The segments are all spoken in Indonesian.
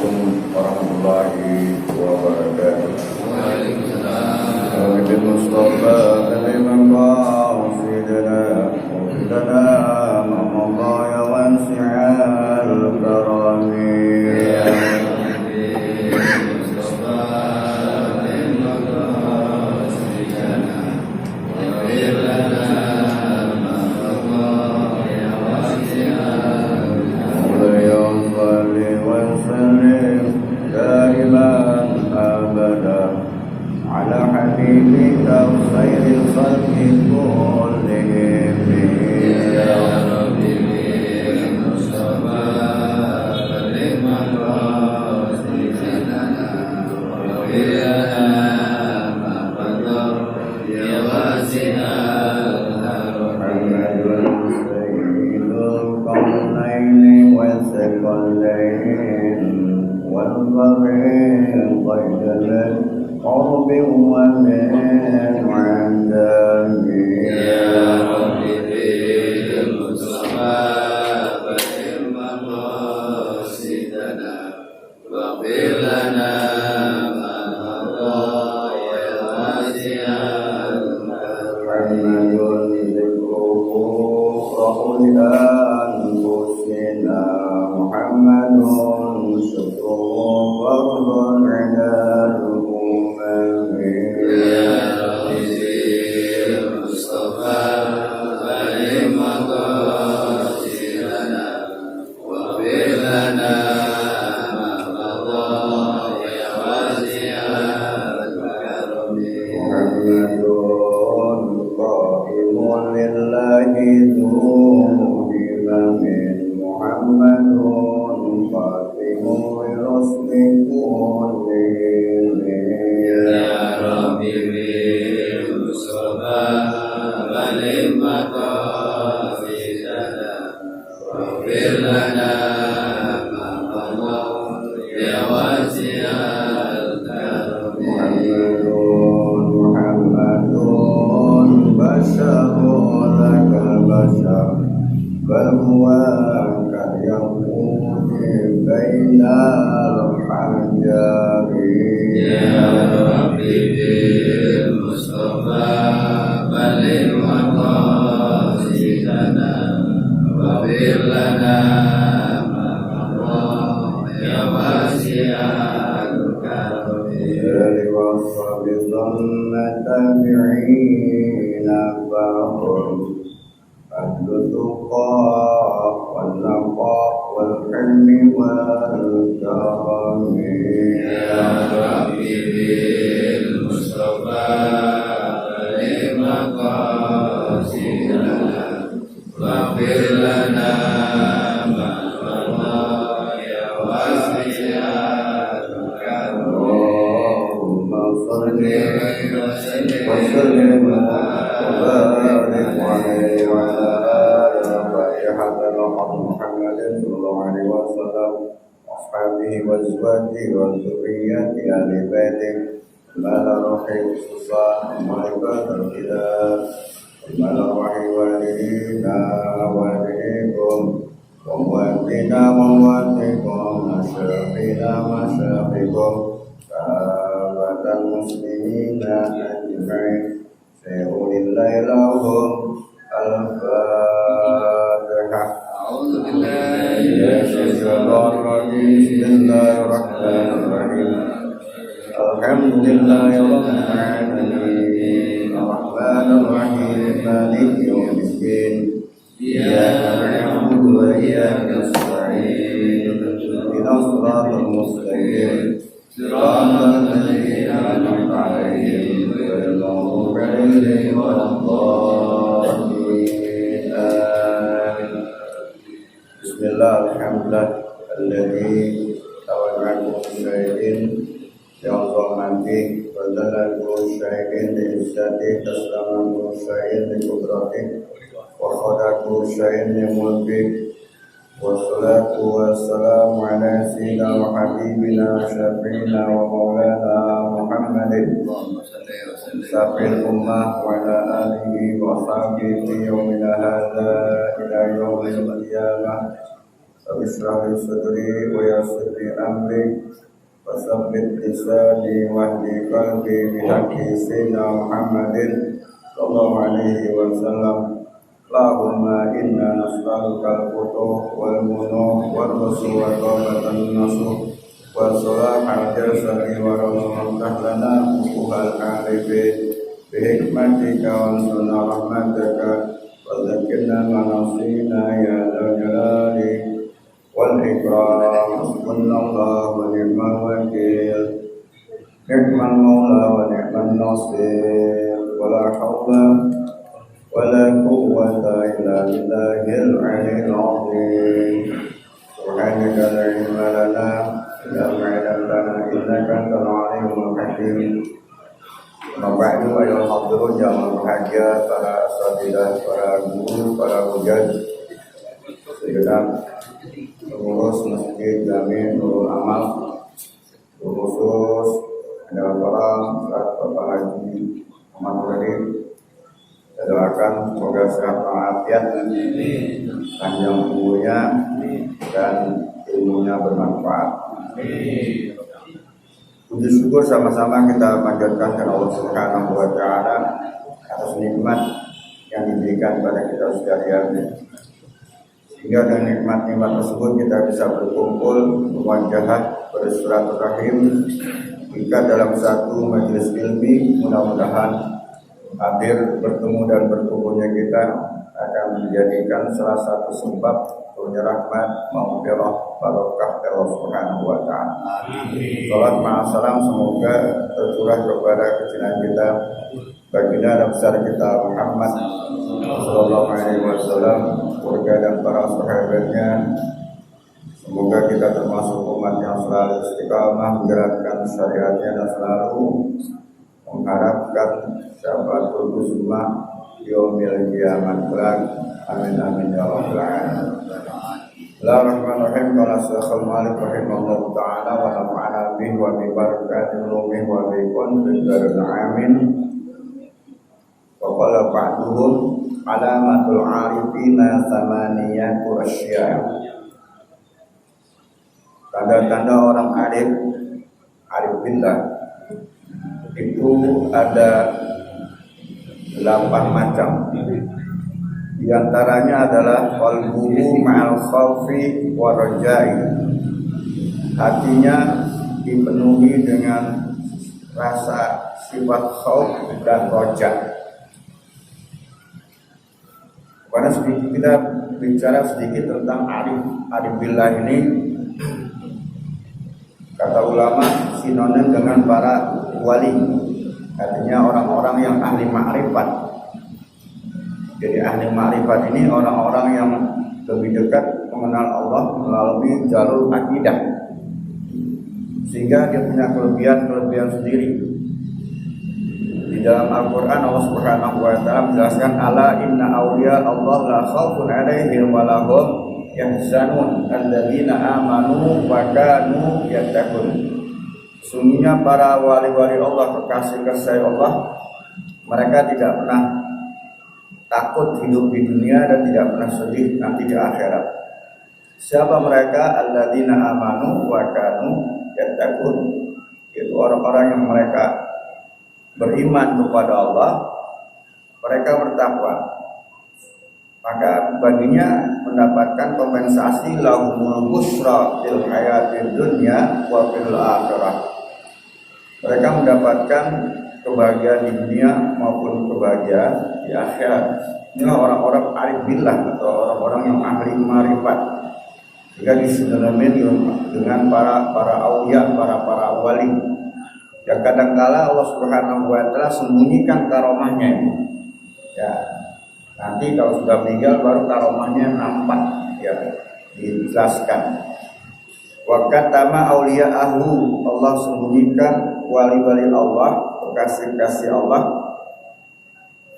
Assalamualaikum warahmatullahi wabarakatuh. Waalaikumsalam. Mustafa kaliman qasidana lana maqaya wansi'al karami. حبيبك خير الخلق كلهم يا ربي بالمصطفى بلغ مقاصدنا واغفر لنا ما مضى يا واسع محمد سيد القرنين والثقلين والبغي قيد قرب ومن عندك يا ربي بالمصطفى بلغ مقاصدنا واغفر لنا ما مضى يا واسع محمد ذكره رحل أنفسنا محمد شكره فرض على والصلاة والسلام على سيدنا وحبيبنا شفيعنا ومولانا محمد شفيع الأمة وعلى آله وصحبه في يومنا هذا إلى يوم القيامة Rabbi shrah li sadri wa yassir li amri wasabbit lisani wahdi qalbi bihaqqi sayyidina Muhammadin sallallahu alaihi wasallam. Allahumma inna nas'aluka al-futuh wal munuh wal rusul wa tawbatan nasuh wa salahal jasadi wa rahmatah lana fuhal arifin bihikmatika wa sunna rahmataka wa zakirna manasina ya dzal jalali wal ikram. Hasbunallahu wa ni'mal wakil, ni'mal maula wa ni'man nasir, wa la hawla wa la quwwata illa billahil aliyyil azim. Subhanaka la ilma lana illa ma 'allamtana innaka antal alimul hakim. Ba'du ayol hadirin yang berbahagia, para asatidzah, para guru, para hujjah, segenap pengurus Masjid Jami Nurul Amal, khusus adalah para Bapak Haji Muhammad Muradin. Saya doakan semoga sehat walafiat, panjang umurnya dan ilmunya bermanfaat. Puji syukur sama-sama kita panjatkan kepada Allah Subhanahu wa taala atas nikmat yang diberikan pada kita sekalian. Sehingga dengan nikmat-nikmat tersebut kita bisa berkumpul, bermujahadah, bersilaturahim jika dalam satu majelis ilmi. Mudah-mudahan hadir, bertemu dan berkumpulnya kita akan menjadikan salah satu sebab turunnya rahmat, maghfirah, barokah Allah Subhanahu wa taala. Salat ma'asalam semoga tercurah kepada kecintaan kita baginda besar kita Muhammad sallallahu alaihi wasallam, keluarga dan para sahabatnya. Semoga kita termasuk umat yang selalu istiqamah menjalankan syariatnya dan selalu mengharapkan syafaatul uzma yaumil qiyamah kelak. Amin amin ya rabbal alamin. Bismillahirrahmanirrahim. Qala Syekhul Malik rahimahullahu taala wa nafa'ana bihi wa bi barakatil ulumi wa bi kuntil amin. Wa qala ba'duhum alamatul arifina samaniyatu asya'. Tanda-tanda orang arif billah itu ada 8 macam. Di antaranya adalah qalbuhu ma'al khawfi wa raja'i. Hatinya dipenuhi dengan rasa sifat khauf dan roja. Pada sedikit kita bicara sedikit tentang arif billah ini. Kata ulama sinonim dengan para wali, artinya orang-orang yang ahli ma'rifat. Jadi ahli ma'rifat ini orang-orang yang lebih dekat mengenal Allah melalui jalur akidah, sehingga dia punya kelebihan sendiri. Di dalam Al-Quran Allah Subhanahu wa taala menjelaskan, ala inna awliya Allah la khaufun 'alaihim wa la hum yahzanun alladzina amanu wa kanu yattaqun. Sungguhnya para wali-wali Allah, kekasih-kekasih Allah, mereka tidak pernah takut hidup di dunia dan tidak pernah sedih nanti di akhirat. Siapa mereka? Alladzina amanu wa kanu yattaqun. Itu orang-orang yang mereka beriman kepada Allah, mereka bertakwa. Maka baginya mendapatkan kompensasi lahumul busra fil hayatid dunya wa fil akhirah. Mereka mendapatkan kebahagiaan di dunia maupun kebahagiaan di akhirat. Inilah orang-orang arif billah atau orang-orang yang ahli ma'rifat. Jika disenami dengan para aulia, para wali. Ya kadangkala Allah Subhanahu wa taala sembunyikan karomahnya ini. Ya, nanti kalau sudah meninggal baru karomahnya nampak, ya, dijelaskan. Wa katama auliya'ahu, Allah sembunyikan wali-wali Allah, kekasih-kasih Allah,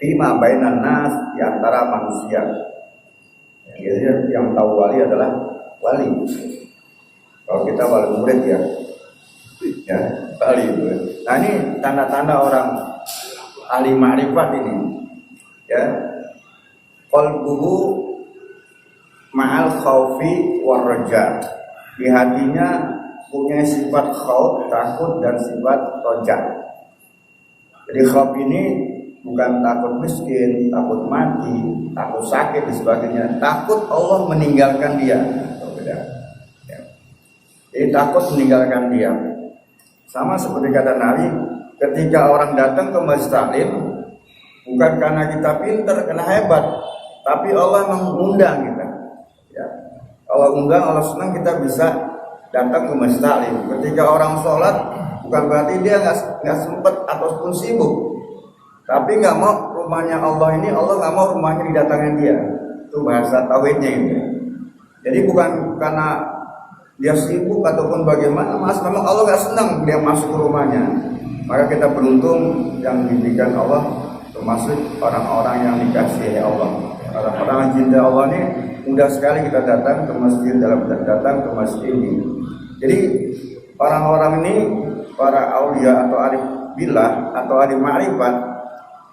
fima bainan nas, di antara manusia. Jadi yang tahu wali adalah wali. Kalau kita wali murid ya wali itu. Nah ini tanda-tanda orang ahli ma'rifat ini. Ya, qalbuhu ma'al khaufi war raja. Di hatinya punya sifat khauf, takut, dan sifat roja. Jadi khauf ini bukan takut miskin, takut mati, takut sakit dan sebagainya. Takut Allah meninggalkan dia. Jadi takut meninggalkan dia. Sama seperti kata Nabi, ketika orang datang ke Masjid Taklim, bukan karena kita pintar, karena hebat, tapi Allah mengundang kita. Ya. Allah undang, Allah senang kita bisa datang ke Masjid Taklim. Ketika orang sholat, bukan berarti dia nggak sempat ataupun sibuk, tapi nggak mau rumahnya Allah ini, Allah nggak mau rumahnya didatangin dia. Itu bahasa tauhidnya itu. Jadi bukan karena dia sibuk ataupun bagaimana, mas memang Allah nggak senang dia masuk ke rumahnya. Maka kita beruntung yang diberikan Allah, termasuk orang-orang yang dikasihi Allah. Orang-orang yang cinta Allah ini mudah sekali kita datang ke masjid, datang ke masjid ini. Jadi orang-orang ini, para aulia atau arif billah atau arif ma'rifat,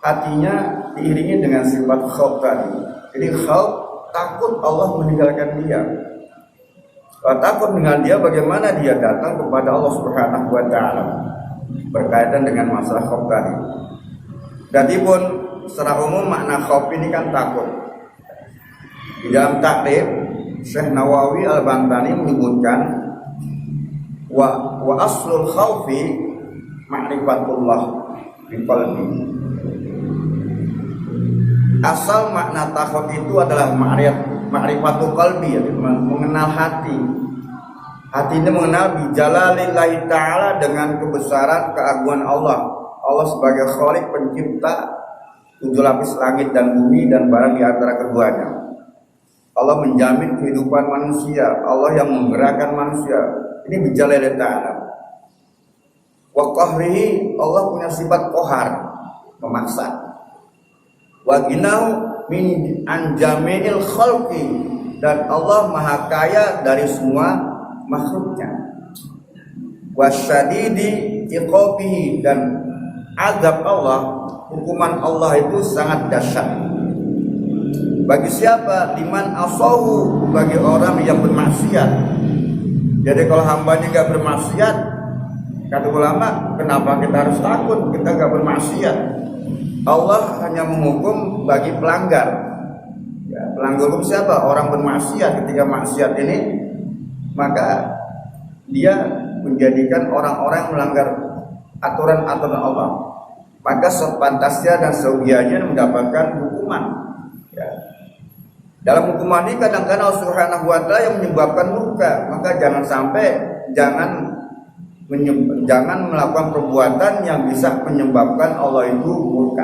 hatinya diiringi dengan sifat khauf tadi. Jadi khauf, takut Allah meninggalkan dia. Takut dengan dia, bagaimana dia datang kepada Allah Subhanahu wa Ta'ala berkaitan dengan masalah khauf tadi. Jadi pun secara umum makna khauf ini kan takut. Di dalam takrib Syekh Nawawi Al-Bantani menyebutkan wa aslul khaufi ma'rifatullah bi qalbi. Asal makna takut itu adalah ma'rifatul qalbi, mengenal hati. Hati ini mengenal bijalalillahi ta'ala, dengan kebesaran keagungan Allah. Allah sebagai Khalik, pencipta 7 lapis langit dan bumi dan barang di antara keduanya. Allah menjamin kehidupan manusia, Allah yang menggerakkan manusia. Ini bijalalillahi ta'ala. Wa qahrihi, Allah punya sifat qahar, memaksa. Wa ginahu min anjamil khalqi, dan Allah maha kaya dari semua makhluknya. Wasyadidi iqabihi, dan azab Allah, hukuman Allah itu sangat dahsyat. Bagi siapa? Liman asahu, bagi orang yang bermaksiat. Jadi kalau hambanya gak bermaksiat, kata ulama, kenapa kita harus takut? Kita gak bermaksiat. Allah hanya menghukum bagi pelanggar. Ya, pelanggar hukum siapa? Orang bermaksiat. Ketika maksiat ini, maka dia menjadikan orang-orang melanggar aturan-aturan Allah. Maka sepantasnya dan seyogianya mendapatkan hukuman. Ya. Dalam hukuman ini kadang-kadang Allah Subhanahu wa Ta'ala yang menyebabkan luka. Maka jangan sampai jangan melakukan perbuatan yang bisa menyebabkan Allah itu murka.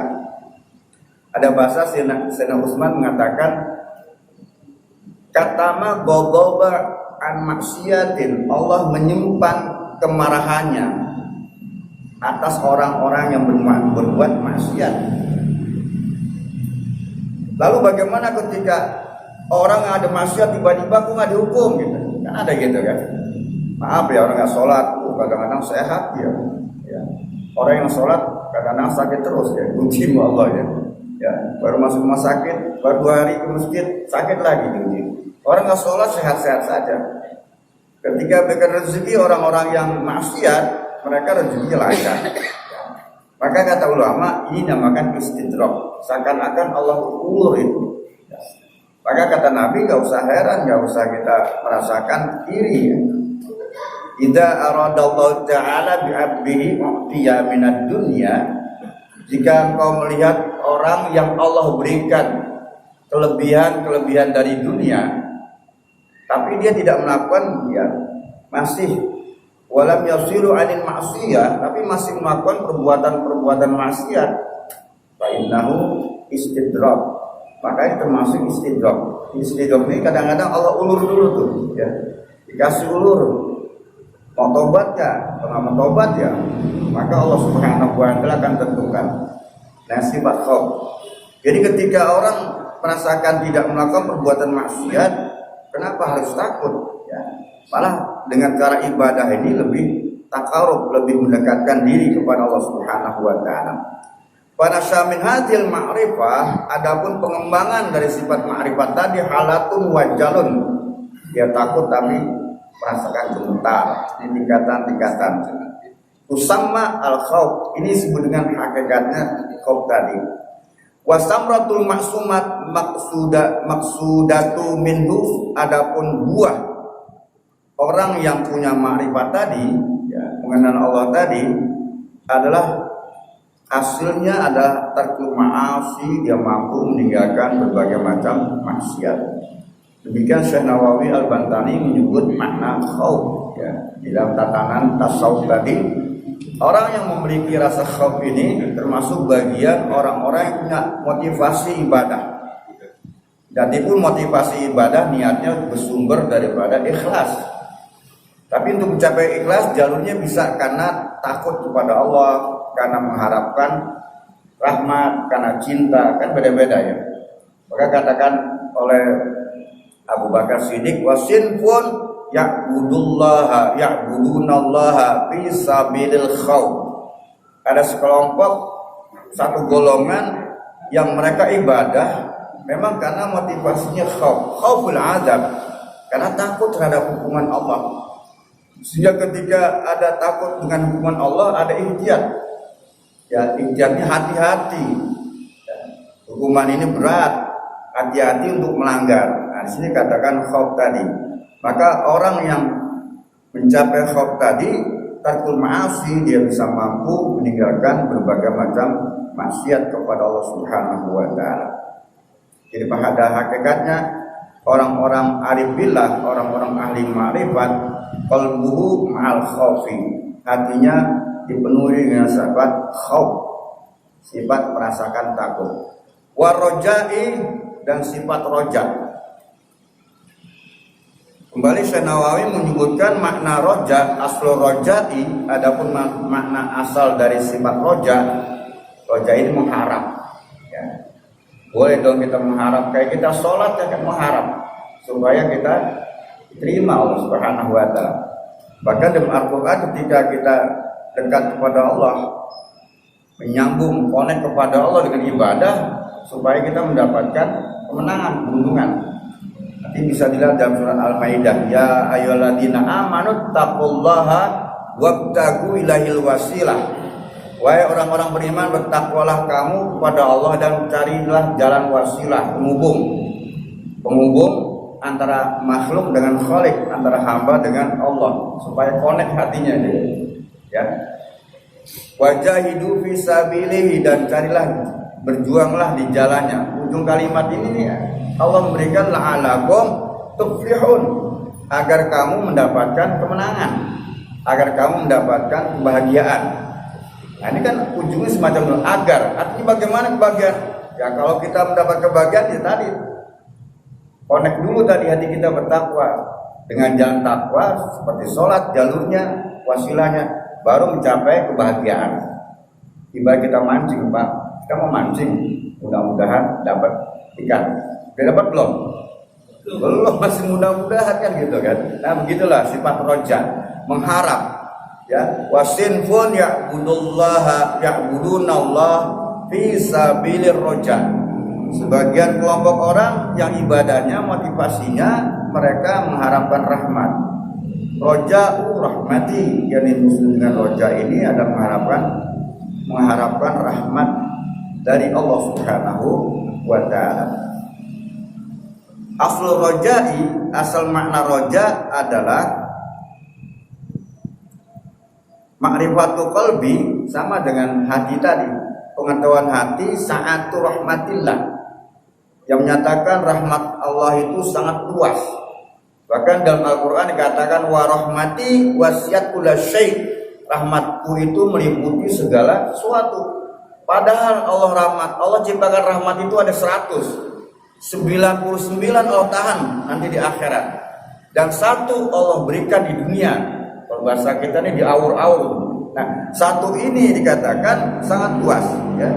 Ada bahasa Sayyidina Utsman mengatakan, katama ghadaba an maksiatin, Allah menyimpan kemarahannya atas orang-orang yang berbuat maksiat. Lalu bagaimana ketika orang yang ada maksiat tiba-tiba kok nggak dihukum gitu? Kan ada gitu kan? Maaf ya, orang nggak sholat kadang-kadang sehat ya. Orang yang sholat kadang-kadang sakit terus ya, uji sama Allah ya. Ya, baru masuk rumah sakit, baru 2 hari ke masjid sakit lagi diuji. Orang nggak sholat sehat-sehat saja. Ketika berikan rezeki orang-orang yang maksiat, mereka rezekinya lancar. Maka kata ulama, ini namakan istidrak, seakan-akan Allah ulur itu. Maka kata Nabi, gak usah heran, gak usah kita merasakan iri ya. Idza aradallahu ta'ala bi'abdihi mu'tiya minad dunya, jika engkau melihat orang yang Allah berikan kelebihan dari dunia, tapi dia tidak melakukan, dia masih walam yasilu anil ma'siyah, tapi masih melakukan perbuatan maksiat, fa innahu istidrak, maka itu termasuk istidrak. Istidrak ini kadang-kadang Allah ulur dulu tuh ya, dikasih ulur. Mau tobat ya, kalau mau tobat ya, maka Allah Subhanahu wa Ta'ala akan tentukan. Nah, sifat khauf. Jadi ketika orang merasakan tidak melakukan perbuatan maksiat, kenapa harus takut? Ya, malah dengan cara ibadah ini lebih takarub, lebih mendekatkan diri kepada Allah Subhanahu wa Ta'ala. Pada syamin hadil ma'rifah, adapun pengembangan dari sifat ma'rifat tadi halatun wajalun, dia takut tapi merasakan gemetar. Ini tingkatan-tingkatan. Usamma al-khauf, ini disebut dengan hakikatnya khauf tadi. Wasamratul maksumat maksudatu minhu, adapun buah orang yang punya ma'rifat tadi, ya, mengenal Allah tadi adalah hasilnya adalah tarkul ma'asi, dia mampu meninggalkan berbagai macam maksiat. Demikian Syekh Nawawi Al-Bantani menyebut makna khauf, ya, di dalam tatanan tasawuf tadi. Orang yang memiliki rasa khauf ini termasuk bagian orang-orang yang punya motivasi ibadah. Dan itu motivasi ibadah niatnya bersumber daripada ikhlas. Tapi untuk mencapai ikhlas jalurnya bisa karena takut kepada Allah, karena mengharapkan rahmat, karena cinta, kan beda-beda ya. Maka katakan oleh Abu Bakar Siddiq, wasinfun ya'budunallaha fi sabilil khauf. Ada sekelompok, satu golongan yang mereka ibadah memang karena motivasinya khauful azab, karena takut terhadap hukuman Allah. Sehingga ketika ada takut dengan hukuman Allah, ada ihtiyat. Ya, ihtiyatnya hati-hati. Hukuman ini berat, hati-hati untuk melanggar. Nah, di sini katakan khauf tadi. Maka orang yang mencapai khauf tadi, tarkul ma'asi, dia bisa mampu meninggalkan berbagai macam maksiat kepada Allah Subhanahu wa taala. Jadi pada hakikatnya orang-orang arif billah, orang-orang ahli ma'rifat, qalbuhu ma'al khaufi, hatinya dipenuhi dengan sifat khauf, sifat merasakan takut. Warojai, dan sifat roja. Kembali Syekh Nawawi menyebutkan makna roja, asal rojai, adapun makna asal dari sifat roja. Roja ini mengharap, ya. Boleh dong kita mengharap, kayak kita sholat ya kan mengharap supaya kita terima Allah Subhanahu wa taala. Bahkan dalam Al-Quran ketika kita dekat kepada Allah, menyambung, connect kepada Allah dengan ibadah, supaya kita mendapatkan kemenangan, keuntungan. Nanti bisa dilihat dalam surat Al-Maidah, ya ayyuhalladzina amanu taqullaha wabtagu ilahil wasilah. Wahai orang-orang beriman, bertakwalah kamu kepada Allah dan carilah jalan wasilah, penghubung antara makhluk dengan Khalik, antara hamba dengan Allah, supaya connect hatinya dia. Ya, wajahidu fi sabilihi, dan carilah, berjuanglah di jalannya. Ujung kalimat ini nih, Allah memberikan la'alakum tuflihun, agar kamu mendapatkan kemenangan, agar kamu mendapatkan kebahagiaan. Nah, ini kan ujungnya semacam agar. Artinya bagaimana kebahagiaan? Ya, kalau kita mendapat kebahagiaan ya tadi, connect dulu tadi hati kita bertakwa dengan jalan takwa seperti sholat, jalurnya, wasilahnya, baru mencapai kebahagiaan. Ibarat kita mancing, Pak, kita mau mancing, mudah-mudahan dapat ikan. Udah dapat belum? Belum, masih mudah-mudahan kan gitu kan. Nah, begitulah sifat roja, mengharap. Ya, wasinfun ya'budunallah fi sabilir roja. Sebagian kelompok orang yang ibadahnya, motivasinya mereka mengharapkan rahmat. Roja'u rahmati, yang dimaksud dengan roja ini adalah mengharapkan rahmat dari Allah Subhanahu wa taala. Asal roja'i, asal makna roja adalah ma'rifatu qalbi, sama dengan hati tadi, pengetahuan hati, sa'atu rahmatillah, yang menyatakan rahmat Allah itu sangat luas. Bahkan dalam Al-Quran dikatakan wa rahmati wasiat kulla syai', rahmatku itu meliputi segala sesuatu. Padahal Allah ciptakan rahmat itu ada 99 Allah tahan nanti di akhirat, dan satu Allah berikan di dunia. Kalau bahasa kita ini di awur-awur. Nah, satu ini dikatakan sangat luas, ya.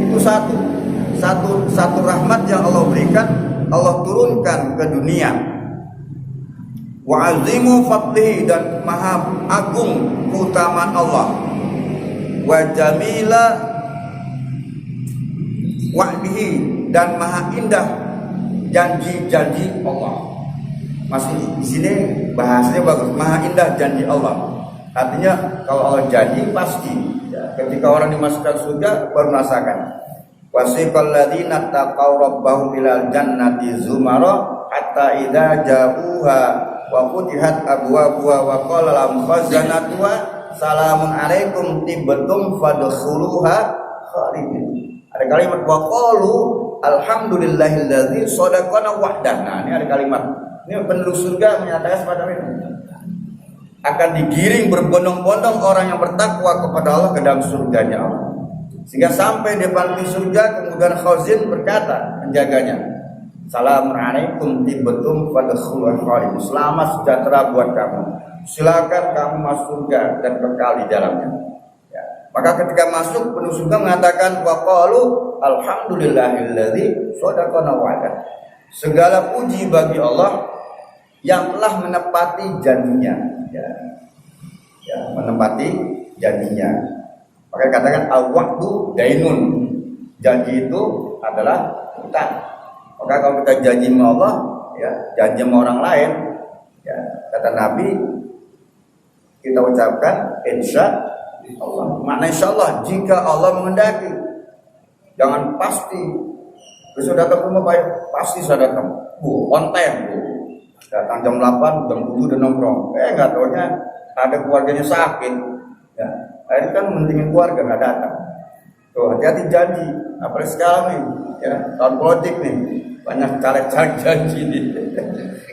Itu satu rahmat yang Allah berikan, Allah turunkan ke dunia. Wa azimu fadlihi, dan maha agung keutamaan Allah. Wa jamila wa'dihi, dan maha indah janji-janji Allah. Masih di sini bahasanya bagus, maha indah janji Allah. Artinya kalau Allah janji pasti. Ya, ketika orang dimasukkan surga baru merasakan. Wasiqal ladzina taqaw rabbahum ilal jannati zumara hatta idza ja'uha wa futihat abwabuha wa qala lahum khazanatuha salamun alaikum tibtum fadkhuluha khalidin. Ada kalimat wa qalu alhamdulillahilladzi shadaqana wa'dah. Nah, ini ada kalimat. Ini penduduk surga menyatakan semacam ini. Akan digiring berbondong-bondong orang yang bertakwa kepada Allah ke dalam surganya Allah. Sehingga sampai di depan surga, kemudian khazin berkata, penjaganya, Assalamualaikum tibtum fadkhuluha khalidin. Selamat sejahtera buat kamu. Silakan kamu masuk surga dan kekal di dalamnya. Ya. Maka ketika masuk, penduduk surga mengatakan wa qalu alhamdulillahilladzi shadaqana wa'dah. Segala puji bagi Allah yang telah menepati janjinya, ya, menepati janjinya. Maka katakan al-wa'du dainun. Janji itu adalah hutang. Maka kalau kita janji sama Allah, ya, janji sama orang lain, ya, kata Nabi, kita ucapkan insya Allah. Makna insya Allah jika Allah menghendaki. Jangan pasti. Besok datang ke rumah baik, pasti saya datang. On time. Datang jam 8, jam 7 udah nongkrong. Nggak taunya ada keluarganya sakit. Ya, akhirnya kan mentingin keluarga nggak datang. Tuh, hati-hati janji. Apalagi sekarang nih, ya, tahun politik nih, banyak caleg-caleg janji nih.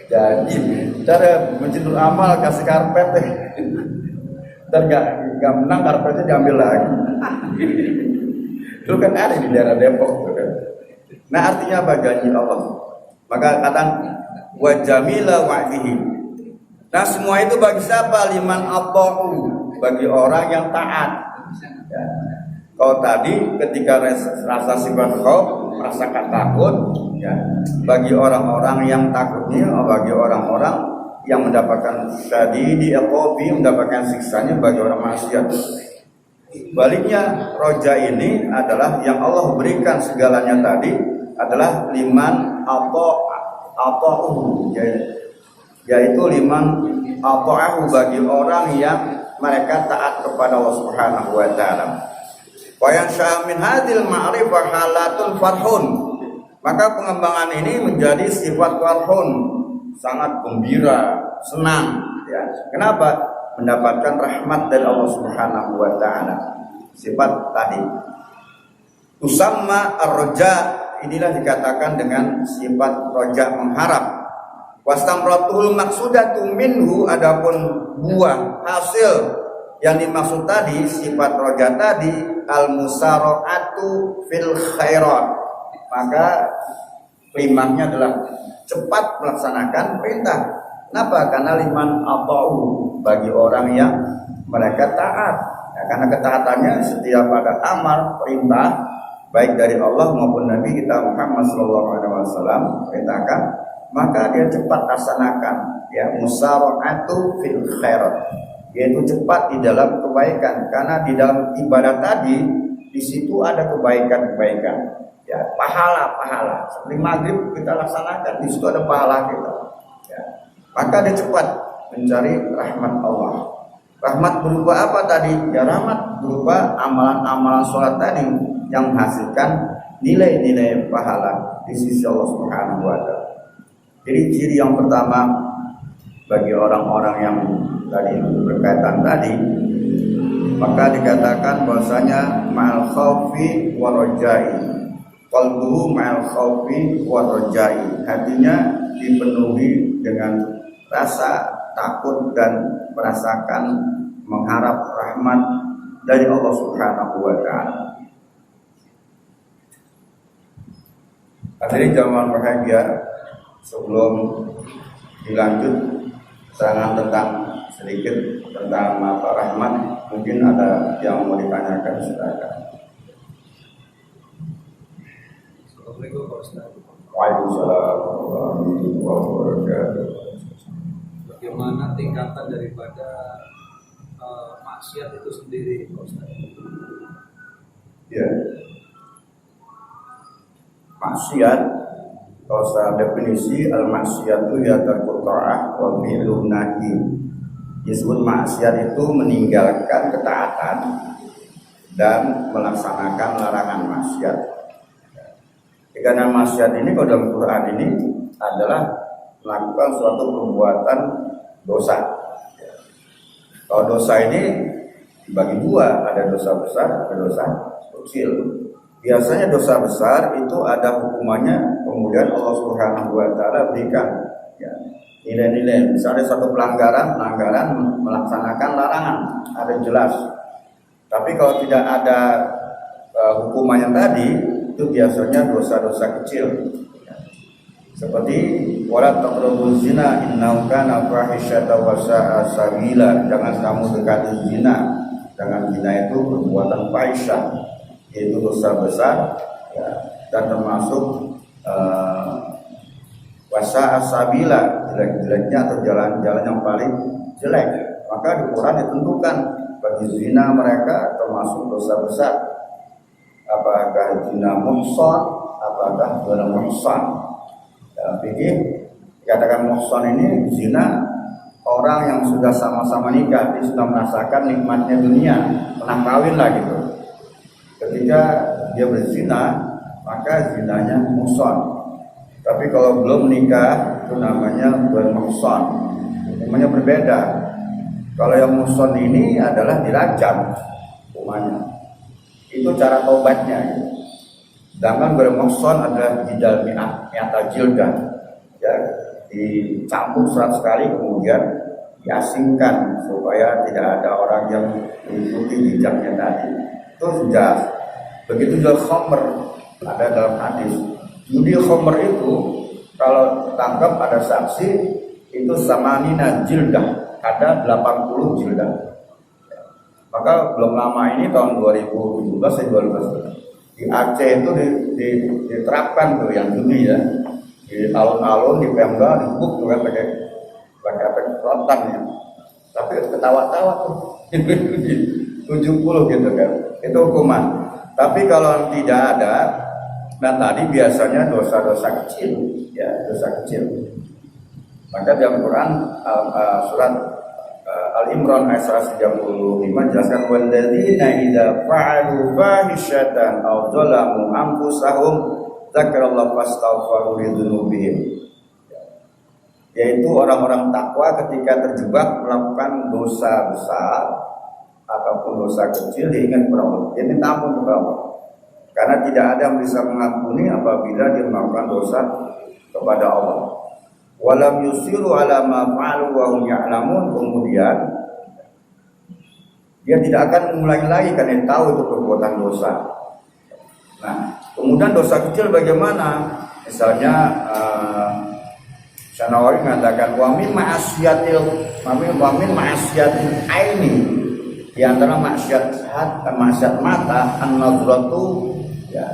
Janji. Cara mencintai amal kasih karpet deh. Ntar nggak menang karpetnya diambil lagi. Itu kan ada di daerah Depok. Nah, artinya apa janji Allah? Maka kata wa jamila wa'dihi. Nah, semua itu bagi siapa? Liman ata'u, bagi orang yang taat. Ya. Kalau tadi ketika rasa sifat khauf, merasakan takut, ya, bagi orang-orang yang takutnya, bagi orang-orang yang mendapatkan syadidi iqabi, mendapatkan siksanya bagi orang maksiat. Baliknya roja ini adalah yang Allah berikan segalanya tadi adalah liman ata'u, yaitu liman ata'u bagi orang yang mereka taat kepada Allah Subhanahu wa taala. Wa yansha min hadil ma'rifah halatun farhun. Maka pengembangan ini menjadi sifat farhun, sangat gembira, senang, ya. Kenapa? Mendapatkan rahmat dari Allah Subhanahu wa taala. Sifat tadi tusamma ar-raja, inilah dikatakan dengan sifat roja, mengharap. Wastamratul maksudatu minhu, adapun buah hasil yang dimaksud tadi sifat roja tadi al-musara'atu fil khairat, maka klimaknya adalah cepat melaksanakan perintah. Kenapa? Karena liman ata'u, bagi orang yang mereka taat, ya, karena ketaatannya setiap ada amar perintah baik dari Allah maupun Nabi kita Muhammad SAW perintahkan, maka dia cepat laksanakan, ya, musara'atu fil khairat, yaitu cepat di dalam kebaikan. Karena di dalam ibadah tadi di situ ada kebaikan-kebaikan, ya, pahala-pahala. Seperti maghrib kita laksanakan, di situ ada pahala kita, ya. Maka dia cepat mencari rahmat Allah. Rahmat berupa apa tadi? Ya, rahmat berupa amalan-amalan sholat tadi yang menghasilkan nilai-nilai pahala di sisi Allah Subhanahu wa taala. Jadi ciri yang pertama bagi orang-orang yang tadi berkaitan tadi, maka dikatakan bahwasanya ma'al khaufi wa rajai. Qalbuhu ma'al khaufi wa rajai. Hatinya dipenuhi dengan rasa takut dan merasakan mengharap rahmat dari Allah Subhanahu wa taala. Hadirin jamaah berbahagia, sebelum dilanjut serangan tentang sedikit tentang apa rahmat, mungkin ada yang mau ditanyakan, silakan. Assalamualaikum Pak Ustaz. Waalaikumsalam warahmatullahi wabarakatuh. Bagaimana tingkatan daripada maksiat itu sendiri Pak Ustaz? Ya. maksiat, kalau secara definisi al-maksiatu ya tarku ta'ah wa fi'lun nahi. Disebut maksiat itu meninggalkan ketaatan dan melaksanakan larangan maksiat. Karena maksiat ini kalau dalam Quran ini adalah melakukan suatu perbuatan dosa. Kalau dosa ini dibagi dua, ada dosa besar, ada dosa kecil. Biasanya dosa besar itu ada hukumannya, kemudian Allah Subhanahu wa taala berikan ya, nilai-nilai. Misalnya satu pelanggaran melaksanakan larangan, ada jelas. Tapi kalau tidak ada hukumannya tadi, itu biasanya dosa-dosa kecil. Seperti wala taqrabuz zina innahu kana fahisyatan wa sa'a sabila. Jangan kamu dekati zina. Dengan zina itu perbuatan fahisyah, yaitu dosa besar ya, dan termasuk wasa asabila, jelek-jeleknya atau jalan-jalan yang paling jelek. Maka di Quran ditentukan bagi zina mereka termasuk dosa besar. Apakah zina muhsan, apakah zina muhsan. Dalam fikih dikatakan muhsan ini zina orang yang sudah sama-sama nikah, dia sudah merasakan nikmatnya dunia, pernah kawin lah gitu. Ketika dia berzina, maka zinanya muhsan. Tapi kalau belum menikah, itu namanya muhsan. Hukumannya berbeda. Kalau yang muhsan ini adalah dirajam hukumannya. Itu cara taubatnya. Sedangkan bermuhsan adalah jidal mi'ata jildah. Ya, dicampur 100 kali kemudian diasingkan supaya tidak ada orang yang mengikuti jejaknya tadi. Itu sudah. Begitu juga khamr, ada dalam hadis. Judi khamr itu kalau tangkap ada saksi itu samanina jildah, ada 80 jildah. Maka belum lama ini tahun 2017 di Aceh itu diterapkan tuh yang judi ya. Di alun-alun di Pemda dibuk tuh kan pakai rotan ya. Tapi ketawa-tawa tuh 70 gitu kan. Itu hukuman. Tapi kalau tidak ada, nah tadi biasanya dosa-dosa kecil, ya dosa kecil. Maka dalam Quran surat Al-Imran ayat 135 jelaskan walladzina idza fa'alu fahishatan aw zalamu anfusahum dzakarallahu fastaghfiru lidzunubihim. Yaitu orang-orang takwa ketika terjebak melakukan dosa besar ataupun dosa kecil diingat kepada Allah. Dia minta ampun kepada Allah. Karena tidak ada yang bisa mengampuni apabila dia melakukan dosa kepada Allah. Walam yusiru ala ma fa'alu wa hum ya'lamun. Kemudian dia tidak akan mengulangi lagi karena dia tahu itu perbuatan dosa. Nah, kemudian dosa kecil bagaimana? Misalnya Syanawawi mengatakan wa min ma'asiyatil aini, di antara maksiat mata an-nazratu ya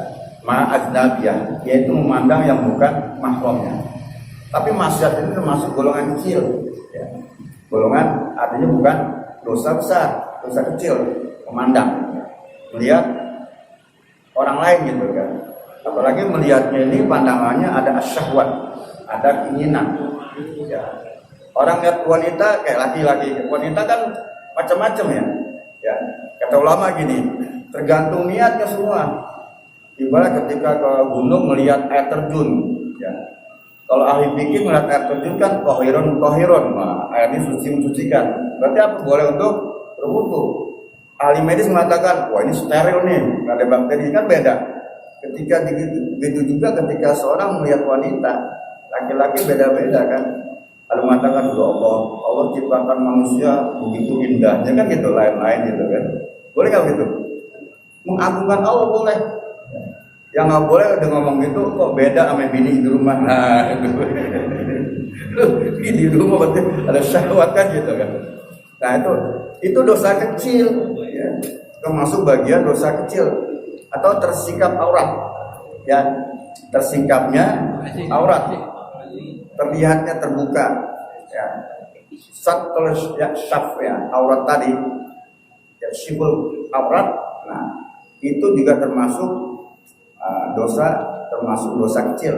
ma'ajnabiyah, yaitu memandang yang bukan mahramnya. Tapi maksiat ini termasuk golongan kecil ya. Golongan artinya bukan dosa besar, dosa kecil, memandang, melihat orang lain gitu kan. Apalagi melihatnya ini pandangannya ada syahwat, ada keinginan ya. Orang lihat wanita kayak laki-laki, wanita kan macam-macam ya. Ya, kata ulama gini, tergantung niatnya semua. Ibarat ketika ke gunung melihat air terjun ya. Kalau ahli fikih melihat air terjun kan kohirun, nah, air ini mensucikan. Berarti apa? Boleh untuk berwudu. Ahli medis mengatakan, wah ini steril nih, nggak ada bakteri, kan beda. Ketika begitu juga ketika seorang melihat wanita, laki-laki beda-beda kan. Lalu mengatakan, Allah ciptakan manusia begitu indahnya kan gitu, lain-lain gitu kan. Boleh nggak gitu? Mengagungkan Allah boleh. Yang nggak boleh udah ngomong gitu, kok beda sama bini di rumah. Nah, itu. Bini di rumah berarti ada syahwat kan gitu kan. Nah itu dosa kecil, ya. Termasuk bagian dosa kecil atau tersingkap aurat, ya tersingkapnya aurat, terlihatnya terbuka, ya satul ya syaf ya aurat tadi, ya sibul aurat. Nah itu juga termasuk dosa termasuk dosa kecil.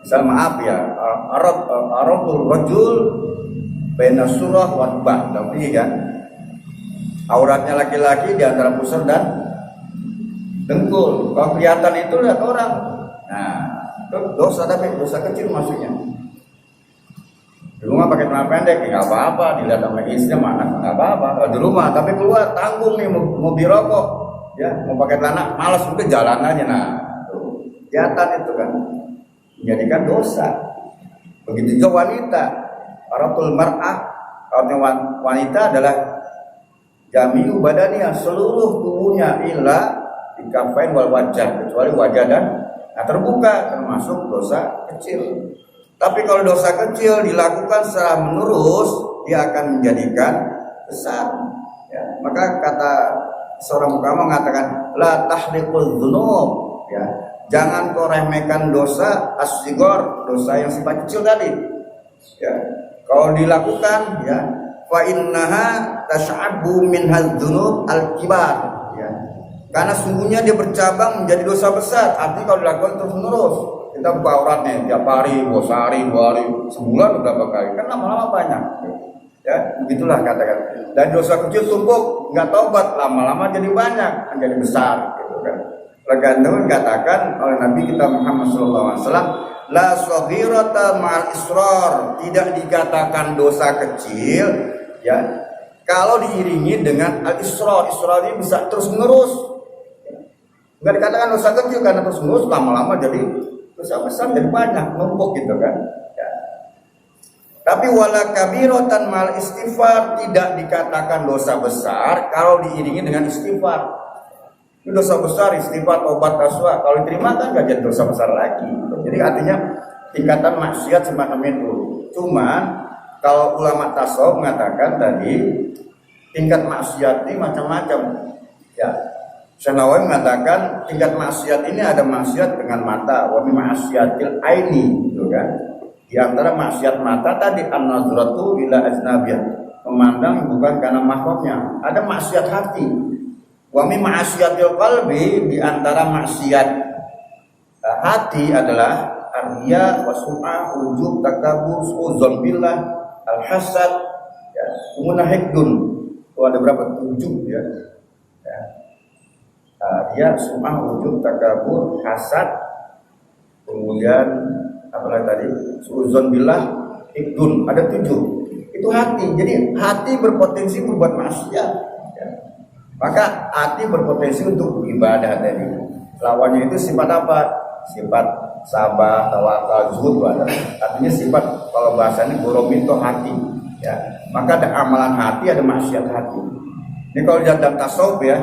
Misal maaf ya, aratul rajul baina surah wa bah, tapi kan auratnya laki-laki di antara pusar dan dengkul. Kalau kelihatan itu lihat orang. Nah, itu dosa, tapi dosa kecil maksudnya. Di rumah pakai celana pendek, nggak apa-apa. Dilihat sama istri mana nggak apa-apa. Di rumah, tapi keluar tanggung nih mau birokok, ya mau pakai celana, malas udah jalan aja. Nah, kelihatan itu kan menjadikan dosa. Begitu juga wanita. Aratul mar'ah, artinya wanita adalah jami'u badaniha, seluruh tubuhnya illa dikafain wal wajah, kecuali wajah dan terbuka, termasuk dosa kecil. Tapi kalau dosa kecil dilakukan secara menerus, dia akan menjadikan besar. Ya, maka kata seorang ulama mengatakan la tahriqul dzunub, ya. Jangan kau remehkan dosa as-sighar, dosa yang sifat kecil tadi. Ya. Kalau dilakukan, ya, fa innaha tas'abu min hadzunub al-kibar, ya. Karena sungguhnya dia bercabang menjadi dosa besar. Artinya kalau dilakukan terus-menerus, kita buka auratnya tiap hari, 2 hari, 2 hari, sebulan beberapa kali, kan lama-lama banyak. Ya, begitulah katakan. Dan dosa kecil tumpuk, nggak tobat, lama-lama jadi banyak, menjadi besar, gitu kan. Tergantung katakan oleh Nabi kita Muhammad SAW, la shaghirata ma'al israr, tidak dikatakan dosa kecil, ya, kalau diiringi dengan al-israr. Israr ini bisa terus menerus. Nggak dikatakan dosa kecil karena terus menerus, lama-lama jadi dosa besar, jadi banyak, numpuk gitu kan. Ya. Tapi wala kabiratan mal istighfar, tidak dikatakan dosa besar kalau diiringi dengan istighfar. Itu dosa besar, istighfar, obat taswa, kalau diterima kan gak jadi dosa besar lagi. Jadi artinya tingkatan maksiat semacam itu. Cuman kalau ulama tasawuf mengatakan tadi tingkat maksiat ini macam-macam. Ya, Syekh Nawawi mengatakan tingkat maksiat ini ada maksiat dengan mata, wa min maksiatil aini, gitu kan. Di antara maksiat mata tadi an-nazratu ila ajnabiyah, memandang bukan karena mahramnya. Ada maksiat hati. Wa min maksiatil qalbi, di antara maksiat hati adalah ar-riya wa sum'ah, ujub, takabur, su'udzon billah, al-hasad, ya, munahikdun. Itu ada berapa? 7 ya. Ya. Riya, sum'ah, ujub, takabur, hasad, kemudian apalagi tadi? Su'udzon billah, ikdun. Ada 7. Itu hati. Jadi hati berpotensi membuat maksiat. Ya. Maka hati berpotensi untuk ibadah tadi. Lawannya itu sifat apa? Sifat sabar, tawakal, zuhud. Artinya sifat, kalau bahasanya gorominto hati. Ya. Maka ada amalan hati, ada maksiat hati. Ini kalau dalam tasawuf ya.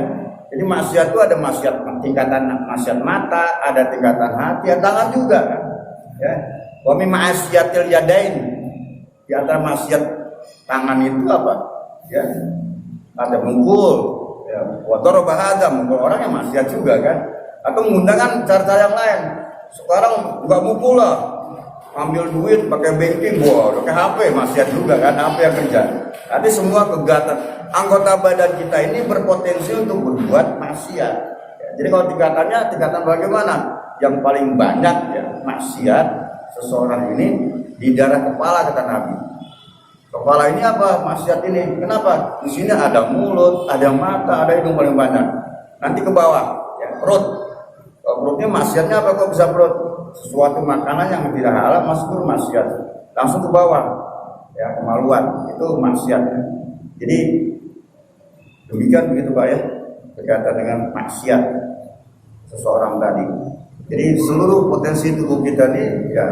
Jadi maksiat itu ada maksiat tingkatan maksiat mata, ada tingkatan hati, ada tangan juga kan. Ya. Wa min maksiatil yadain. Di antara maksiat tangan itu apa? Ya. Ada mukul. Ya, wator bahada, mukul orang yang maksiat juga kan, atau menggunakan cara-cara yang lain. Sekarang nggak mukul lah, ambil duit pakai banking, pakai HP, maksiat juga kan, HP yang kerja. Nanti semua kegiatan anggota badan kita ini berpotensi untuk berbuat maksiat. Ya, jadi kalau tingkatan bagaimana? Yang paling banyak ya maksiat seseorang ini di daerah kepala, kata Nabi. Kepala ini apa? Maksiat ini. Kenapa? Di sini ada mulut, ada mata, ada hidung paling banyak. Nanti ke bawah, ya, perut. Kalau perutnya maksiatnya apa? Kok bisa perut? Sesuatu makanan yang tidak halal masuk ke maksiat. Langsung ke bawah, ya, kemaluan. Itu maksiat. Jadi demikian begitu Pak ya, berkaitan dengan maksiat seseorang tadi. Jadi seluruh potensi tubuh kita ini, ya,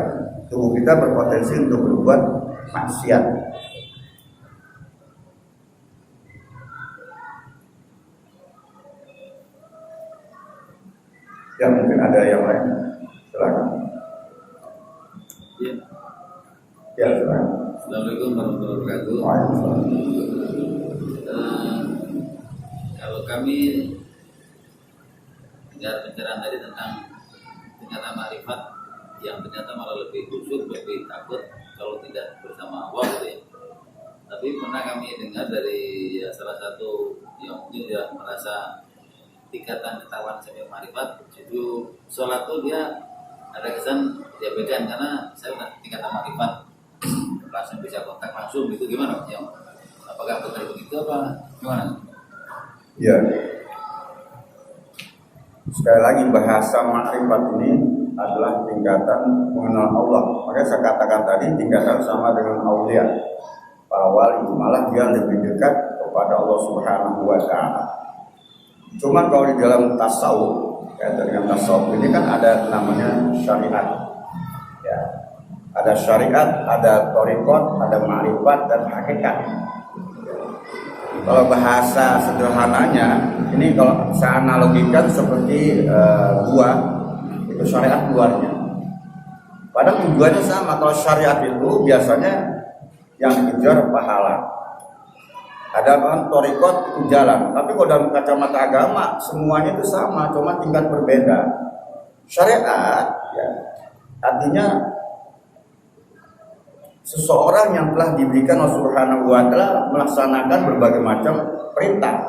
tubuh kita berpotensi untuk berbuat maksiat. Ya mungkin ada yang lain, silakan. Ya. Ya silakan. Assalamualaikum warahmatullahi wabarakatuh. Kalau kami dengar pencerahan tadi tentang tingkatan makrifat yang ternyata malah lebih khusyuk, lebih takut kalau tidak bersama Allah gitu ya. Tapi pernah kami dengar dari salah satu yang mungkin dia merasa tingkatan ketahuan sampai marifat, itu sholat tuh dia ada kesan dia beda karena saya udah tingkatan marifat langsung bisa kontak langsung gitu, gimana ya? Apakah benar begitu apa gimana? Ya, sekali lagi bahasa makrifat ini adalah tingkatan mengenal Allah. Makanya saya katakan tadi tingkatan sama dengan aulia, para wali, malah dia lebih dekat kepada Allah Subhanahu wa Ta'ala. Cuma kalau di dalam tasawuf, dengan tasawuf ini kan ada namanya syariat. Ya, ada syariat, ada thariqat, ada ma'rifat dan hakikat. Kalau bahasa sederhananya, ini kalau saya analogikan seperti buah, itu syariat buahnya. Padahal tujuannya sama. Kalau syariat itu biasanya yang dikejar pahala. Ada kan thariqat itu jalan, tapi kalau dalam kacamata agama semuanya itu sama, cuma tingkat berbeda. Syariat ya, artinya seseorang yang telah diberikan Allah Subhanahu wa Ta'ala melaksanakan berbagai macam perintah.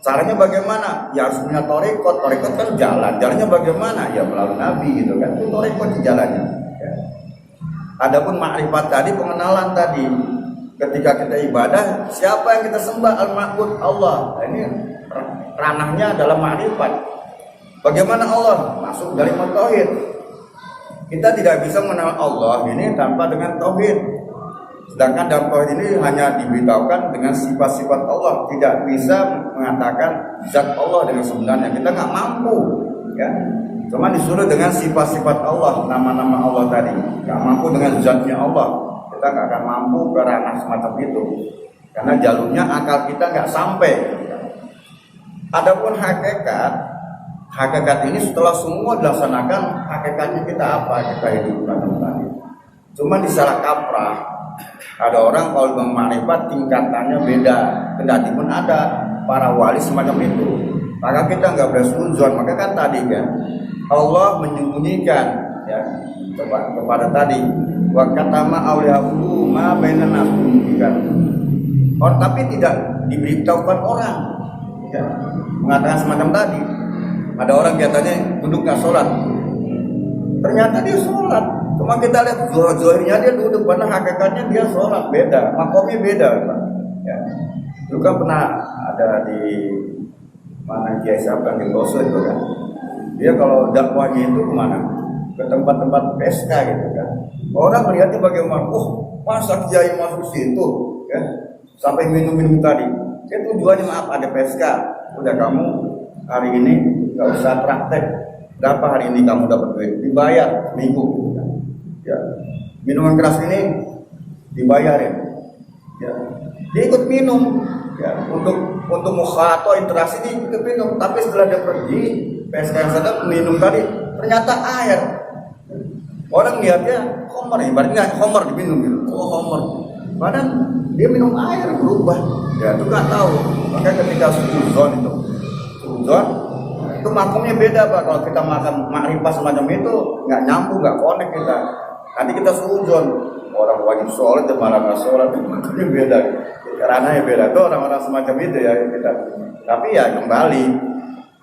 Caranya bagaimana? Ya harus punya thariqat. Thariqat kan jalan. Jalannya bagaimana? Ya melalui Nabi gitu kan. Itu thariqat di jalannya. Ya. Adapun ma'rifat tadi, pengenalan tadi. Ketika kita ibadah, siapa yang kita sembah? Al-Ma'bud, Allah. Nah, ini ranahnya adalah ma'rifat. Bagaimana Allah? Masuk dari tauhid. Kita tidak bisa mengenal Allah ini tanpa dengan tauhid. Sedangkan dalam tauhid ini hanya diberitahukan dengan sifat-sifat Allah, tidak bisa mengatakan zat Allah dengan sebenarnya. Kita nggak mampu, ya. Cuma disuruh dengan sifat-sifat Allah, nama-nama Allah tadi. Nggak mampu dengan zatnya Allah. Kita nggak akan mampu ke ranah semacam itu, karena jalurnya akal kita nggak sampai. Adapun hakikat ini setelah semua dilaksanakan, hakikatnya kita apa? Kita hidupkan tadi. Cuma disalah kaprah. Ada orang kalau bermakrifat tingkatannya beda. Kendati pun ada para wali semacam itu, maka kita nggak boleh suudzon. Maka kan tadi kan Allah menyembunyikan ya kepada tadi wa katama auliyahu ma bainan nasbukan. Tapi tidak diberitahukan orang ya, mengatakan semacam tadi. Ada orang katanya duduk nggak sholat, ternyata dia sholat. Cuma kita lihat zuhurnya dia duduk, padahal hakikatnya dia sholat. Beda, makomnya beda, Pak. Ya. Itu kan pernah ada di mana Kiai siapa di Loso itu kan. Dia kalau dakwahnya itu kemana? Ke tempat-tempat pesta gitu kan. Orang melihatnya bagaimana? Masa Kiai masuk situ, ya? Sampai minum-minum tadi. Itu tujuannya maaf ada pesta. Udah kamu hari ini nggak usah praktek. Berapa hari ini kamu dapat duit? Dibayar minggu. Ya, minuman keras ini dibayarin. Ya, dia ikut minum. Ya, untuk mukhato interaksi ini ikut minum. Tapi setelah dia pergi, PSK yang sedang minum tadi ternyata air. Orang lihatnya homer, ibaratnya homer diminum gitu. Oh homer. Padahal dia minum air berubah. Ya itu nggak tahu. Makanya ketika suudzon itu makomnya beda Pak. Kalau kita makan makrifat semacam itu nggak nyambung, nggak connect kita. Nanti kita suudzon, orang wajib sholat dan malah nggak sholat, makomnya beda. Ranahnya beda. Itu orang-orang semacam itu ya kita. Tapi ya kembali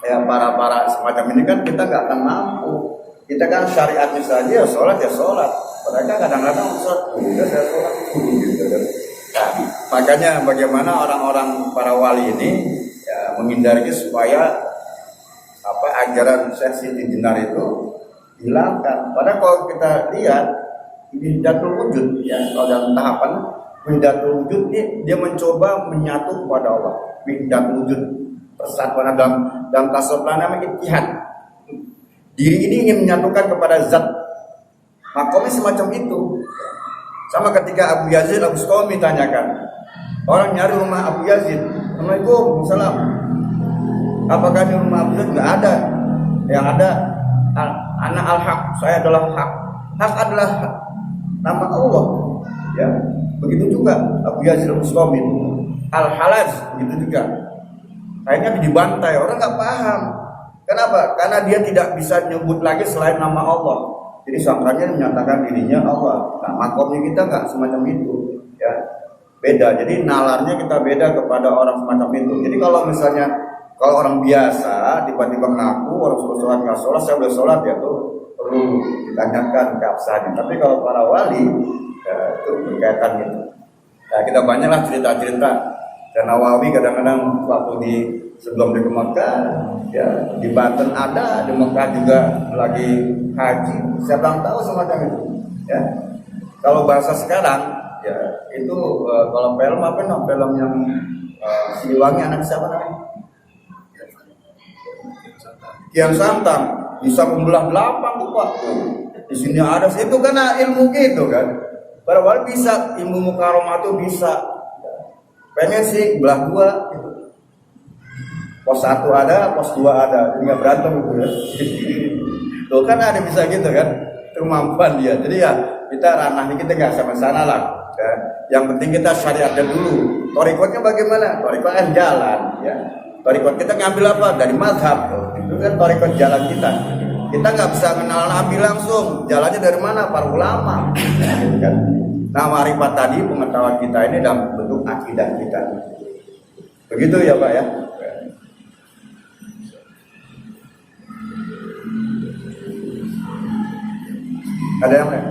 ya para semacam ini kan kita nggak akan mampu. Kita kan syariatnya saja ya sholat. Mereka kadang-kadang udah saya sholat gitu kan. Nah, makanya bagaimana orang-orang para wali ini ya, menghindari supaya ajaran Syekh Siti Jenar itu hilangkan. Padahal kalau kita lihat wahdatul wujud ya, kalau dalam tahapan wahdatul wujud dia mencoba menyatu kepada Allah. Wahdatul wujud persatuan dalam tasawuf namanya ittihad. Diri ini ingin menyatukan kepada zat. Makomnya semacam itu. Sama ketika Abu Yazid Al-Bustami tanyakan, orang nyari rumah Abu Yazid, Assalamualaikum, salam. Apakah di rumah Abu Yazid? Nggak ada. Yang ada anak al-haq, saya adalah hak. Hak adalah nama Allah. Ya, begitu juga Abu Yazid Al-Bustami, al-halaj, begitu juga. Akhirnya dibantai, orang nggak paham. Kenapa? Karena dia tidak bisa nyebut lagi selain nama Allah. Jadi sangkanya menyatakan dirinya Allah. Nah, makomnya kita nggak semacam itu, ya beda. Jadi nalarnya kita beda kepada orang semacam itu. Jadi kalau misalnya Kalau orang biasa tiba-tiba ngaku orang suruh sholat nggak sholat, saya udah sholat ya tuh perlu ditanyakan keabsahannya. Tapi kalau para wali ya, itu berkaitan gitu. Nah, kita banyaklah cerita-cerita. Dan Nawawi kadang-kadang waktu sebelum di Mekah, ya di Banten ada, di Mekah juga lagi haji. Saya belum tahu semacam itu. Ya. Kalau bahasa sekarang, ya itu kalau film apa nih? Film yang Siliwangi anak siapa namanya? Kian Santang bisa membelah belakang tuh Pak. Di sini ada, itu karena ilmu gitu kan. Padahal bisa ilmu mukaromah itu bisa. Pengen sih belah dua. Gitu. Pos 1 ada, pos 2 ada, nggak berantem gitu ya. Tuh kan ada bisa gitu kan, kemampuan dia. Jadi ya kita ranahnya kita nggak sama sana lah. Ya. Yang penting kita syariatnya dulu. Torikotnya bagaimana? Torikot kan jalan. Ya. Torikot kita ngambil apa? Dari mazhab. Itu kan torikot jalan kita. Kita nggak bisa kenal Nabi langsung. Jalannya dari mana? Para ulama. Ya, gitu kan. Nah, marifat tadi pengetahuan kita ini dalam bentuk akidah kita. Begitu ya Pak ya. Ada yang lain?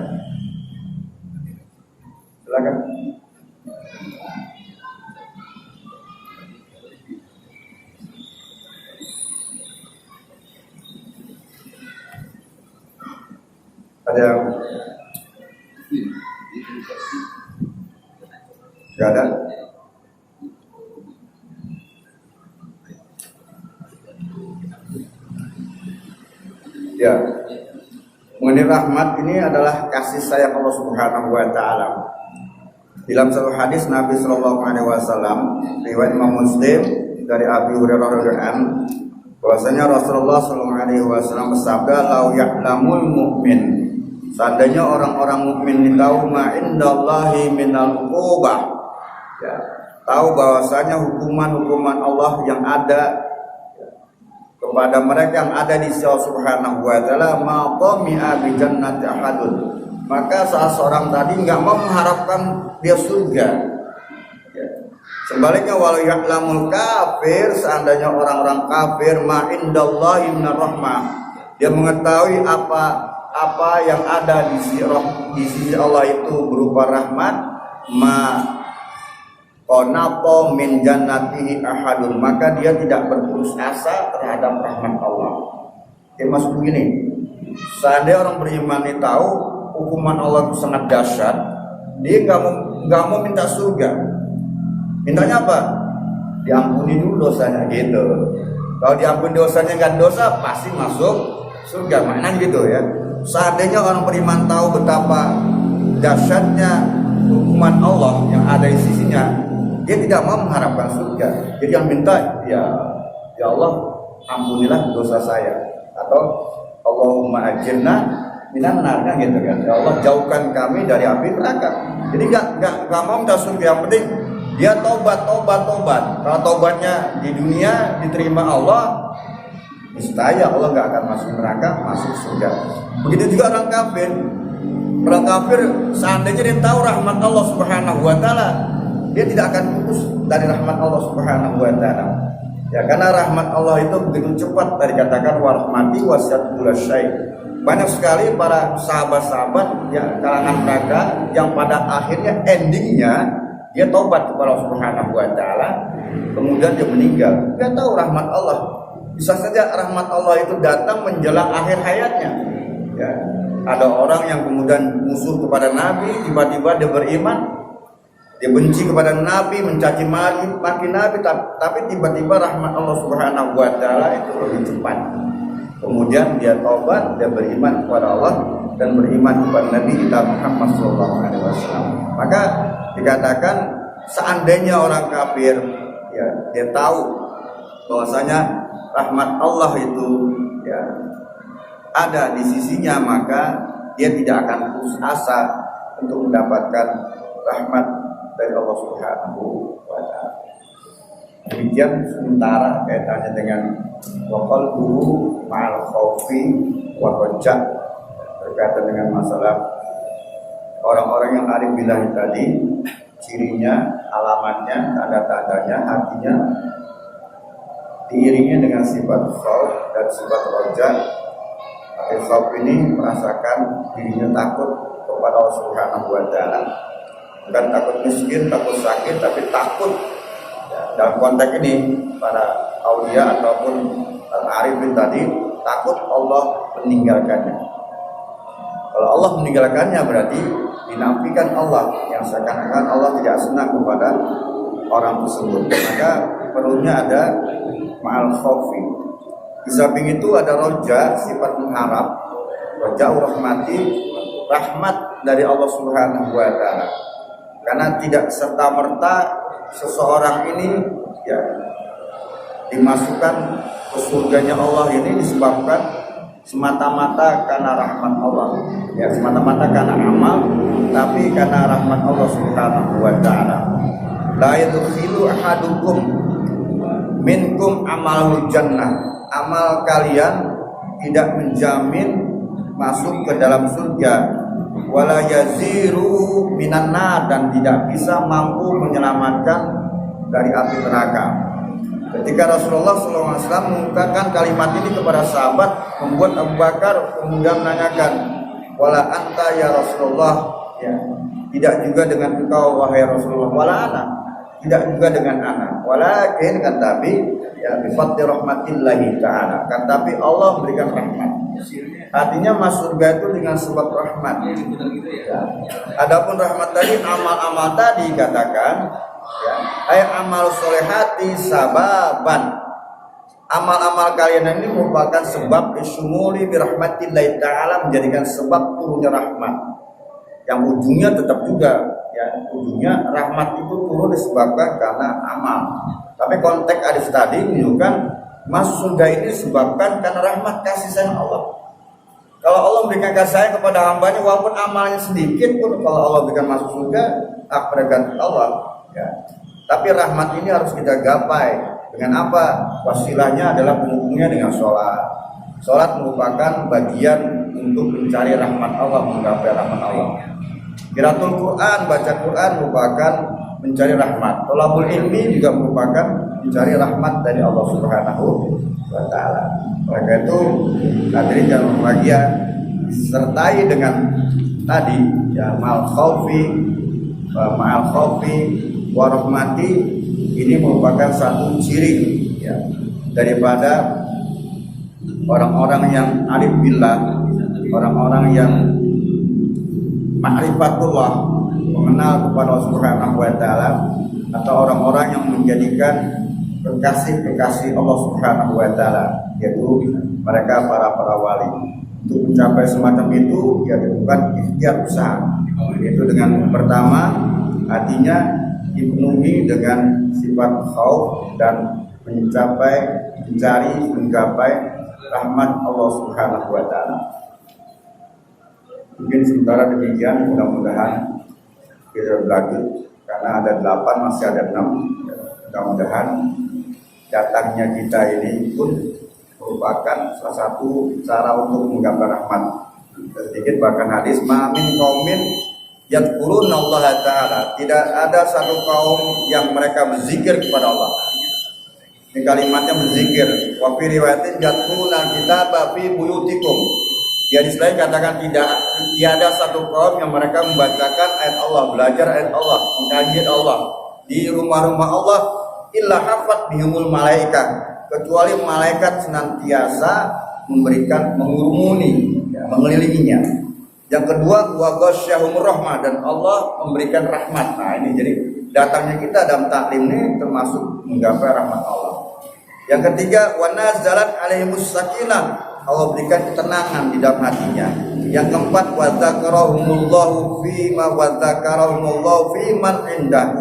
Silakan. Ada yang? Gak ada? Ya. Mengenai rahmat ini adalah kasih sayang Allah Subhanahu wa taala. Dalam satu hadis Nabi sallallahu alaihi wasallam riwayat Imam Muslim dari Abi Hurairah radhiyallahu anhu bahwasanya Rasulullah sallallahu alaihi wasallam bersabda, "Lau ya'lamul mu'min." Seandainya orang-orang mukmin tahu ma indallahi minal uqubah. Ya, tahu bahwasanya hukuman-hukuman Allah yang ada kepada mereka yang ada di sisi Allah Subhanahu wa taala, ma qami'a bi jannati ahadun. Maka salah seorang tadi enggak mau mengharapkan dia surga. Ya. Sebaliknya walau ya'lamul kafir, seandainya orang-orang kafir ma indallahi minar rahmah, dia mengetahui apa yang ada di sisi Allah itu berupa rahmat, ma qanapo min jannatihi ahadun, maka dia tidak berputus asa terhadap rahmat Allah. Maksud begini, seandainya orang beriman ini tahu hukuman Allah itu sangat dahsyat, dia nggak mau minta surga. Mintanya apa? Diampuni dulu dosanya gitu. Kalau diampuni dosanya nggak dosa, pasti masuk surga. Maknanya gitu ya. Seandainya orang beriman tahu betapa dahsyatnya hukuman Allah yang ada di sisinya, dia tidak mau mengharapkan surga. Jadi yang minta, ya Allah ampunilah dosa saya, atau Allahumma ajirna minan nar, kan gitu kan. Ya Allah jauhkan kami dari api neraka. Jadi nggak mau minta surga, yang penting dia tobat. Kalau tobatnya di dunia diterima Allah, niscaya Allah nggak akan masuk neraka, masuk surga. Begitu juga orang kafir. Orang kafir seandainya dia tahu rahmat Allah Subhanahu wa taala, dia tidak akan putus dari rahmat Allah Subhanahu wa taala. Ya, karena rahmat Allah itu begitu cepat, tadi katakan warahmati wasiat kulasyai. Banyak sekali para sahabat-sahabat ya kalangan mereka yang pada akhirnya endingnya dia taubat kepada Allah Subhanahu wa taala, kemudian dia meninggal. Dia tahu rahmat Allah. Bisa saja rahmat Allah itu datang menjelang akhir hayatnya. Ya, ada orang yang kemudian musuh kepada Nabi, tiba-tiba dia beriman. Dia benci kepada Nabi, mencaci maki Nabi, tapi tiba-tiba rahmat Allah Subhanahu wa taala itu lebih cepat. Kemudian dia taubat, dia beriman kepada Allah dan beriman kepada Nabi kita Muhammad sallallahu alaihi wasallam. Maka dikatakan seandainya orang kafir ya dia tahu bahwasanya rahmat Allah itu ya ada di sisinya, maka dia tidak akan putus asa untuk mendapatkan rahmat dari Allah Subhanahu wa taala. Demikian sementara kaitannya dengan wakal guru ma'al khawfi wa rojak, berkaitan dengan masalah orang-orang yang arif billahi tadi, cirinya, alamatnya, tanda-tandanya, artinya diiringi dengan sifat khauf dan sifat roja. Khauf ini merasakan dirinya takut kepada Allah Subhanahu wa Ta'ala, bukan takut miskin, takut sakit, tapi takut. Dalam konteks ini para aulia ataupun arifin tadi takut Allah meninggalkannya. Kalau Allah meninggalkannya berarti dinafikan Allah, yang seakan-akan Allah tidak senang kepada orang tersebut. Maka perlunya ada ma'al khaufi. Di samping itu ada roja, sifat mengharap, roja rahmati, rahmat dari Allah Subhanahu wa Ta'ala. Karena tidak serta-merta seseorang ini ya dimasukkan ke surganya Allah ini disebabkan semata-mata karena rahmat Allah, ya semata-mata karena amal, tapi karena rahmat Allah Subhanahu wa Ta'ala. La yadkhilu ahadukum minkum amalul jannah. Amal kalian tidak menjamin masuk ke dalam surga, wala yaziru minan nar, dan tidak bisa mampu menyelamatkan dari api neraka. Ketika Rasulullah SAW mengungkapkan kalimat ini kepada sahabat, membuat Abu Bakar kemudian menanyakan, wala anta ya Rasulullah, ya, tidak juga dengan engkau wahai Rasulullah, wala ana, tidak juga dengan anak, walakin kan tapi ya bi fadli rahmatillahi ta'ala, kan tapi Allah memberikan rahmat. Artinya masuk surga itu dengan sebab rahmat. Ya. Adapun rahmat tadi, amal-amal tadi katakan ya, ay amal solehati sababan. Amal-amal kalian ini merupakan sebab disumuli birahmatillahi ta'ala, menjadikan sebab turunnya rahmat. Yang ujungnya tetap juga ya, ujungnya rahmat itu turun disebabkan karena amal. Tapi konteks hadis tadi menunjukkan masuk surga ini disebabkan karena rahmat kasih sayang Allah. Kalau Allah memberikan kasih sayang kepada hambanya, walaupun amalnya sedikit pun, kalau Allah berikan masuk surga, bergantung Allah. Ya. Tapi rahmat ini harus kita gapai dengan apa? Wasilahnya adalah penghubungnya dengan sholat. Sholat merupakan bagian untuk mencari rahmat Allah, menggapai rahmat Allah. Qiraatul Quran, baca Quran merupakan mencari rahmat. Thalabul ilmi juga merupakan mencari rahmat dari Allah Subhanahu wa Ta'ala. Maka itu hadirin yang berbahagia, sertai dengan tadi ya ma'al khaufi wa rahmati, ini merupakan satu ciri ya daripada orang-orang yang arif billah, orang-orang yang ma'rifatullah, mengenal kepada Allah Subhanahu wa Ta'ala, atau orang-orang yang menjadikan kekasih-kekasih Allah Subhanahu wa Ta'ala, yaitu mereka para wali. Untuk mencapai semacam itu ya bukan ikhtiar usaha, yaitu dengan pertama hatinya dipenuhi dengan sifat khauf dan menggapai rahmat Allah Subhanahu wa Ta'ala. Mungkin sementara demikian, mudah-mudahan kita berlanjut karena ada 8, masih ada 6. Mudah-mudahan datangnya kita ini pun merupakan salah satu cara untuk menggapai rahmat. Sedikit bahkan hadis, ma'min qaumin yadhkuruna Allah Ta'ala, tidak ada satu kaum yang mereka berzikir kepada Allah. Ini kalimatnya berzikir. Wa fi riwayatin yadhkuruna kitaba fi buyutikum. Ya di selain katakan tidak ada satu kaum yang mereka membacakan ayat Allah, belajar ayat Allah, mengkaji ayat Allah di rumah-rumah Allah, illa hafat bihumul malaikat, kecuali malaikat senantiasa mengurumuni, ya, mengelilinginya. Yang kedua, wa ghasyahumur rahmah, dan Allah memberikan rahmat. Nah ini jadi datangnya kita dalam taklim ini termasuk menggapai rahmat Allah. Yang ketiga, wa nazalat alaihimus sakinah, Allah berikan ketenangan di dalam hatinya. Yang keempat, wa dzakarahumullahu fima indahu,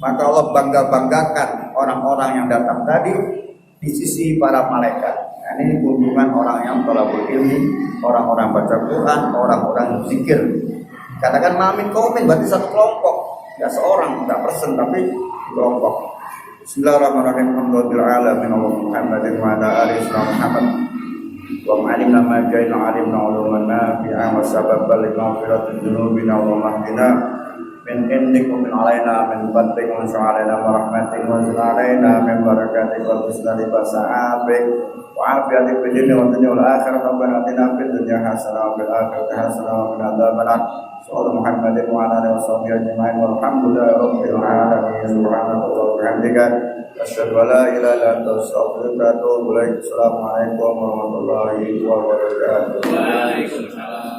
maka Allah bangga-banggakan orang-orang yang datang tadi di sisi para malaikat. Nah, ini keuntungan orang yang thalabul ilmi, orang-orang baca Quran, orang-orang zikir. Katakan ma'min qaumin, berarti satu kelompok, tidak seorang, tidak person, tapi kelompok. Bismillahirrahmanirrahim. Alhamdulillahirabbil alamin. Muhammadin wa ala alihi Muhammad. Wa ma'alimna ma ja'alna 'alimna 'uluman nafi'a wa sababal li maghfirati dzunubina wa mahdina min indik wa min alaina min fadlik wa alaina wa rahmatik wa alaina min barakatik wa bisnadi basa'abik wa afiatik fid dunya wa dunya wal akhirah rabbana atina fid dunya hasanah wa fil akhirati hasanah wa qina adzabannar sallallahu Muhammadin wa ala alihi wa sahbihi ajma'in walhamdulillahi rabbil alamin subhanallahi wa bihamdihi asyhadu an la ilaha illa anta astaghfiruka wa atubu ilaik. Assalamualaikum warahmatullahi wabarakatuh. Waalaikumsalam.